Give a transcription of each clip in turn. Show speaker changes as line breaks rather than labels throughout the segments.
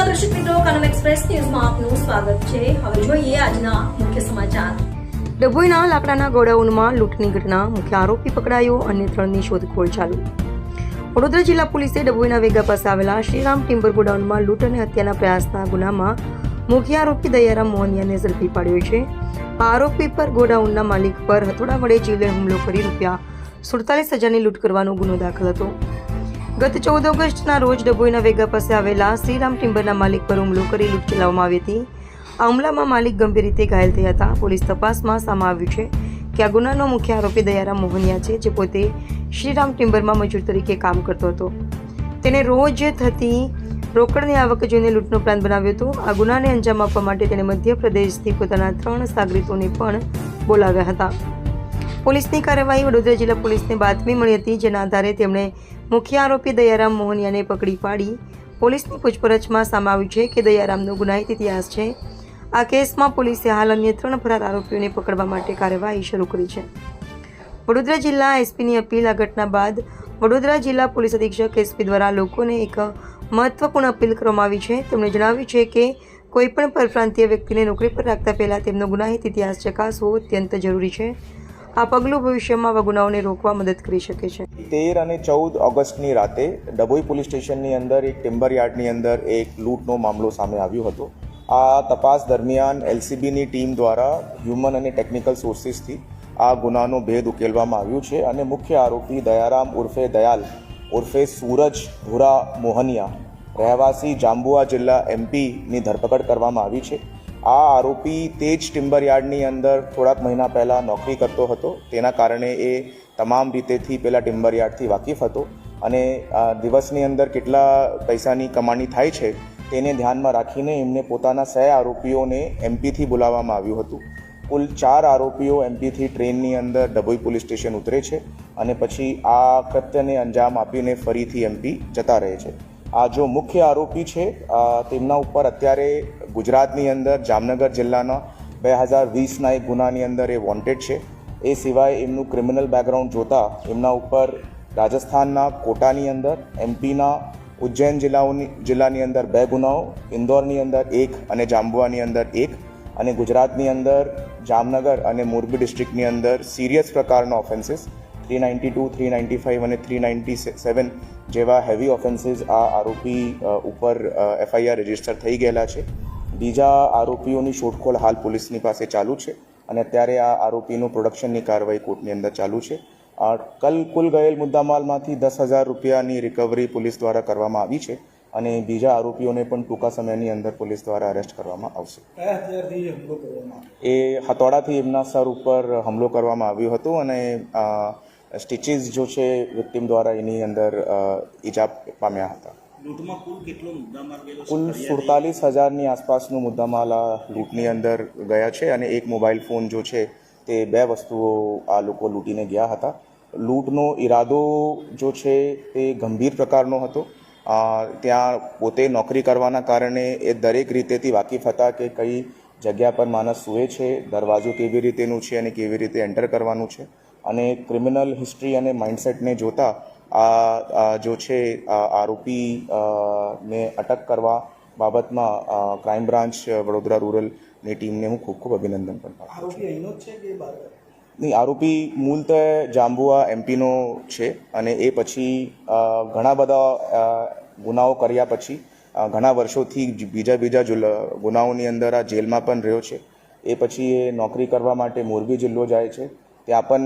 નમસ્કાર દર્શક મિત્રો, કનમ એક્સપ્રેસ ન્યૂઝમાં આપનું સ્વાગત છે। હવે જોઈએ આજના મુખ્ય સમાચાર। ડભોઈના લાકડાના ગોડાઉનમાં લૂંટની ઘટના, મુખ્ય આરોપી પકડાયો, અન્ય 3ની શોધખોળ ચાલુ। વડોદરા જિલ્લા પોલીસે ડભોઈના વેગા પાસે આવેલા શ્રીરામ ટિમ્બર ગોડાઉનમાં લૂંટ અને હત્યાના પ્રયાસના ગુનામાં મુખ્ય આરોપી દયારામ મોહનિયાને ઝડપી પાડ્યો છે। આ આરોપી પર ગોડાઉનના માલિક પર હથોડા વડે જીવલેણ હુમલો કરી ₹47,000ની લૂંટ કરવાનો ગુનો દાખલ હતો। ગત 14 ઓગસ્ટના રોજ ડભોઈના વેગા પાસે આવેલા શ્રીરામ ટિમ્બરના માલિક પર હુમલો કરી લૂંટ ચલાવવામાં આવી હતી। આ હુમલામાં માલિક ગંભીર રીતે ઘાયલ થયા હતા। પોલીસ તપાસમાં સામે આવ્યું છે કે આ ગુનાનો મુખ્ય આરોપી દયારામ મોહનિયા છે, જે પોતે શ્રીરામ ટિમ્બરમાં મજૂર તરીકે કામ કરતો હતો। તેને રોજ થતી રોકડની આવક જોઈને લૂંટનો પ્લાન બનાવ્યો હતો। આ ગુનાને અંજામ આપવા માટે તેણે મધ્યપ્રદેશથી પોતાના 3 સાગરીતોને પણ બોલાવ્યા હતા। પોલીસની કાર્યવાહી વડોદરા જિલ્લા પોલીસને બાતમી મળી હતી, જેના આધારે તેમણે મુખ્ય આરોપી દયારામ મોહનિયાને પકડી પાડી। પોલીસની પૂછપરછમાં સામે આવ્યું છે કે દયારામનો ગુનાહિત ઇતિહાસ છે। આ કેસમાં પોલીસે હાલ અન્ય 3 ફરાર આરોપીઓને પકડવા માટે કાર્યવાહી શરૂ કરી છે। વડોદરા જિલ્લા એસપીની અપીલ। આ ઘટના બાદ વડોદરા જિલ્લા પોલીસ અધિક્ષક એસપી દ્વારા લોકોને એક મહત્વપૂર્ણ અપીલ કરવામાં આવી છે। તેમણે જણાવ્યું છે કે કોઈપણ પરપ્રાંતીય વ્યક્તિને નોકરી પર રાખતા પહેલા તેમનો ગુનાહિત ઇતિહાસ ચકાસવો અત્યંત જરૂરી છે। આ પગલું ભવિષ્યમાં આવા ગુનાઓને રોકવા મદદ કરી શકે છે।
13 અને 14 ઓગસ્ટની રાતે ડભોઈ પોલીસ સ્ટેશનની અંદર એક ટિમ્બર યાર્ડની અંદર એક લૂંટનો મામલો સામે આવ્યો હતો। આ તપાસ દરમિયાન એલસીબીની ટીમ દ્વારા હ્યુમન અને ટેકનિકલ સોર્સિસથી આ ગુનાનો ભેદ ઉકેલવામાં આવ્યું છે અને મુખ્ય આરોપી દયારામ ઉર્ફે દયાલ ઉર્ફે સૂરજ ભૂરા મોહનિયા, રહેવાસી જાંબુઆ જિલ્લા એમપીની ધરપકડ કરવામાં આવી છે। આ આરોપી તે જ ટિમ્બર યાર્ડની અંદર થોડાક મહિના પહેલાં નોકરી કરતો હતો। તેના કારણે એ તમામ રીતેથી પેલા ટિમ્બર યાર્ડથી વાકેફ હતો અને દિવસની અંદર કેટલા પૈસાની કમાણી થાય છે તેને ધ્યાનમાં રાખીને એમને પોતાના સહ આરોપીઓને એમપીથી બોલાવવામાં આવ્યું હતું। કુલ 4 આરોપીઓ એમપીથી ટ્રેનની અંદર ડભોઈ પોલીસ સ્ટેશન ઉતરે છે અને પછી આ કૃત્યને અંજામ આપીને ફરીથી એમપી જતા રહે છે। આ જો મુખ્ય આરોપી છે તેમના ઉપર અત્યારે ગુજરાતની અંદર જામનગર જિલ્લાના 2020ના એક ગુનાની અંદર એ વોન્ટેડ છે। એ સિવાય એમનું ક્રિમિનલ બેકગ્રાઉન્ડ જોતા એમના ઉપર રાજસ્થાનના કોટાની અંદર, એમપીના ઉજ્જૈન જિલ્લાની અંદર 2 ગુનાઓ, ઇન્દોરની અંદર 1 અને જાંબુઆની અંદર 1 અને ગુજરાતની અંદર જામનગર અને મોરબી ડિસ્ટ્રિક્ટની અંદર સિરિયસ પ્રકારના ઓફેન્સીસ 392, 395 અને 397 જેવા હેવી ઓફેન્સીસ આ આરોપી ઉપર એફઆઈઆર રજીસ્ટર થઈ ગયેલા છે। બીજા આરોપીઓની શોધખોળ હાલ પોલીસની પાસે ચાલુ છે અને અત્યારે આ આરોપીનું પ્રોડક્શનની કાર્યવાહી કોર્ટની અંદર ચાલુ છે। કુલ ગયેલ મુદ્દામાલમાંથી ₹10,000ની રિકવરી પોલીસ દ્વારા કરવામાં આવી છે અને બીજા આરોપીઓને પણ ટૂંકા સમયની અંદર પોલીસ દ્વારા અરેસ્ટ કરવામાં આવશે। એ હથોડાથી એમના સર ઉપર હુમલો કરવામાં આવ્યો હતો અને સ્ટિચીસ જો છે વિક્ટિમ દ્વારા એની અંદર ઈજા પામ્યા હતા। કુલ 47,000ની આસપાસનો મુદ્દામાલ આ લૂંટની અંદર ગયા છે અને એક મોબાઈલ ફોન જો છે તે 2 વસ્તુઓ આ લોકો લૂંટીને ગયા હતા। લૂંટનો ઈરાદો જો છે તે ગંભીર પ્રકારનો હતો। ત્યાં પોતે નોકરી કરવાના કારણે એ દરેક રીતેથી વાકેફ હતા કે કઈ જગ્યા પર માણસ સૂવે છે, દરવાજો કેવી રીતેનું છે અને કેવી રીતે એન્ટર કરવાનું છે અને ક્રિમિનલ હિસ્ટ્રી અને માઇન્ડસેટને જોતા આ જો છે આરોપી ને અટક કરવા બાબતમાં ક્રાઇમ બ્રાન્ચ વડોદરા રૂરલની ટીમને હું ખૂબ ખૂબ અભિનંદન પણ પાઠવું છું। નહીં, આરોપી મૂળતઃ જાંબુઆ એમપીનો છે અને એ પછી ઘણા બધા ગુનાઓ કર્યા પછી ઘણા વર્ષોથી બીજા ગુનાઓની અંદર આ જેલમાં પણ રહ્યો છે। એ પછી એ નોકરી કરવા માટે મોરબી જિલ્લો જાય છે, ત્યાં પણ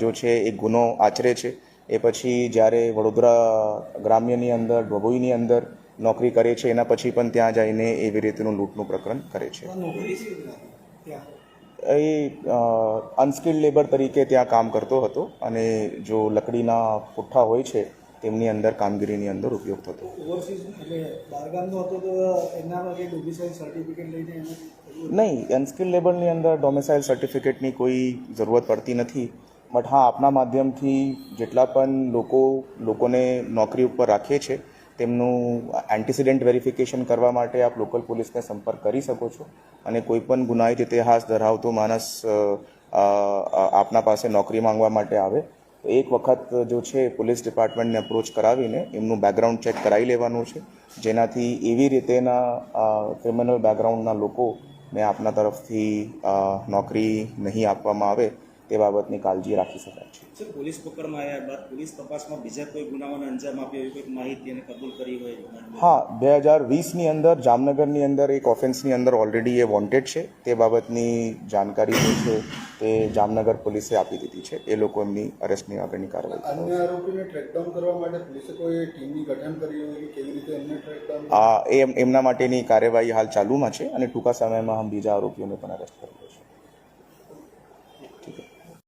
જો છે એક ગુનો આચરે છે। એ પછી જ્યારે વડોદરા ગ્રામ્યની અંદર, ડભોઈની અંદર નોકરી કરે છે એના પછી પણ ત્યાં જઈને એવી રીતનું લૂંટનું પ્રકરણ કરે છે। એ અનસ્કિલ્ડ લેબર તરીકે ત્યાં કામ કરતો હતો અને જો લકડીના પુઠ્ઠા હોય છે તેમની અંદર કામગીરીની અંદર ઉપયોગ થતો। નહીં, અનસ્કિલ્ડ લેબરની અંદર ડોમિસાઇલ સર્ટિફિકેટની કોઈ જરૂરત પડતી નથી। બટ હા, આપના માધ્યમથી જેટલા પણ લોકોને નોકરી ઉપર રાખીએ છે તેમનું એન્ટિસિડન્ટ વેરિફિકેશન કરવા માટે આપ લોકલ પોલીસને સંપર્ક કરી શકો છો અને કોઈ પણ ગુનાહિત ઇતિહાસ ધરાવતો માણસ આપના પાસે નોકરી માંગવા માટે આવે તો એક વખત જો છે પોલીસ ડિપાર્ટમેન્ટને અપ્રોચ કરાવીને એમનું બેકગ્રાઉન્ડ ચેક કરાવી લેવાનું છે, જેનાથી એવી રીતેના ક્રિમિનલ બેકગ્રાઉન્ડના લોકોને આપના તરફથી નોકરી નહીં આપવામાં આવે તે બાબતની કાળજી રાખી શકાય છે.
સર, પોલીસ પકડમાં આવ્યા બાદ પોલીસ તપાસમાં બીજા કોઈ ગુનાઓને અંજામ આપ્યો એવી કોઈ માહિતી એને કબૂલ કરી હોય?
હા, 2020ની અંદર જામનગરની અંદર એક ઓફેન્સની અંદર ઓલરેડી એ વોન્ટેડ છે. તે બાબતની જાણકારી જે છે તે જામનગર પોલીસે આપી દીધી છે. એ લોકો એમની અરેસ્ટની આગળની કાર્યવાહી કરશે.
અન્ય આરોપીને ટ્રેકડાઉન કરવા માટે પોલીસે કોઈ ટીમની ગઠન કરી હોય કે કેવી રીતે એમને ટ્રેકડાઉન?
એમના માટેની કાર્યવાહી હાલ ચાલુમાં છે અને ટૂંકા સમયમાં બીજા આરોપીઓને પણ અરેસ્ટ કરી લેશું.